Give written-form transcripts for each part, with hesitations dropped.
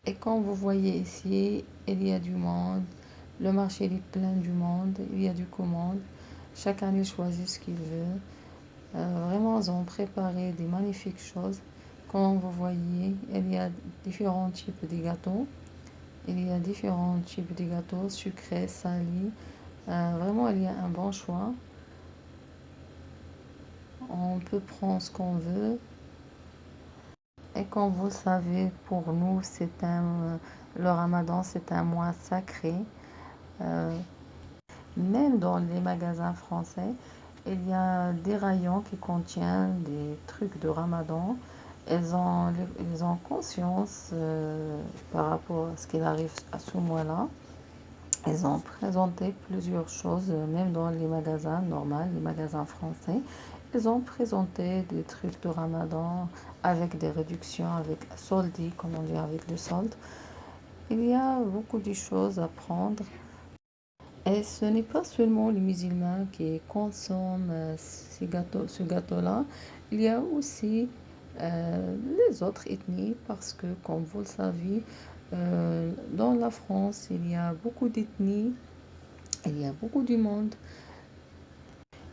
Et comme vous voyez ici, il y a du monde. Le marché est plein du monde. Il y a du commande. Chacun il choisit ce qu'il veut. Vraiment, ils ont préparé des magnifiques choses. Comme vous voyez, il y a différents types de gâteaux. Il y a différents types de gâteaux, sucrés, salés. Vraiment, il y a un bon choix. On peut prendre ce qu'on veut. Et comme vous le savez, pour nous, le Ramadan, c'est un mois sacré. Euh, Même dans les magasins français, il y a des rayons qui contiennent des trucs de Ramadan. Ils ont conscience par rapport à ce qu'il arrive à ce mois-là. Ils ont présenté plusieurs choses, même dans les magasins normaux, les magasins français. Ils ont présenté des trucs de Ramadan avec des réductions, avec soldi, comme on dit, avec le solde. Il y a beaucoup de choses à prendre. Et ce n'est pas seulement les musulmans qui consomment ce gâteau-là. Il y a aussi les autres ethnies parce que, comme vous le savez, dans la France, il y a beaucoup d'ethnies, il y a beaucoup du monde,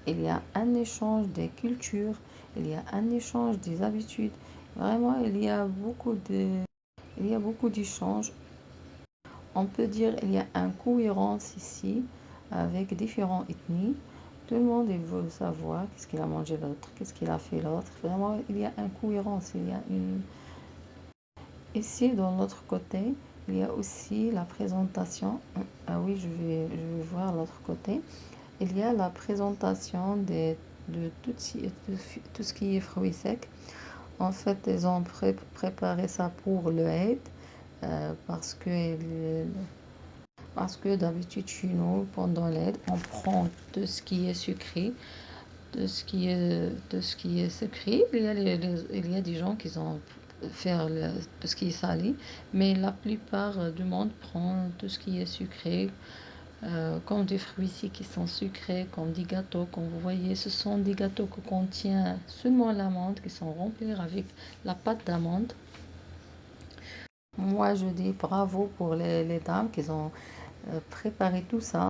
il y a un échange des cultures, il y a un échange des habitudes. Vraiment, il y a beaucoup d'échanges. On peut dire qu'il y a une cohérence ici avec différentes ethnies. Tout le monde il veut savoir qu'est-ce qu'il a mangé l'autre, qu'est-ce qu'il a fait l'autre. Vraiment, il y a une cohérence. Ici, dans l'autre côté, il y a aussi la présentation. Ah oui, je vais voir l'autre côté. Il y a la présentation de tout ce qui est fruits secs. En fait, ils ont préparé ça pour le Eid parce que d'habitude, chez nous, pendant l'aide, on prend tout ce qui est sucré, tout ce qui est sucré. Il y a des gens qui ont faire tout ce qui est salé, mais la plupart du monde prend tout ce qui est sucré, comme des fruits ici qui sont sucrés, comme des gâteaux, comme vous voyez, ce sont des gâteaux qui contiennent seulement l'amande, qui sont remplis avec la pâte d'amande. Moi, je dis bravo pour les dames qui ont préparé tout ça.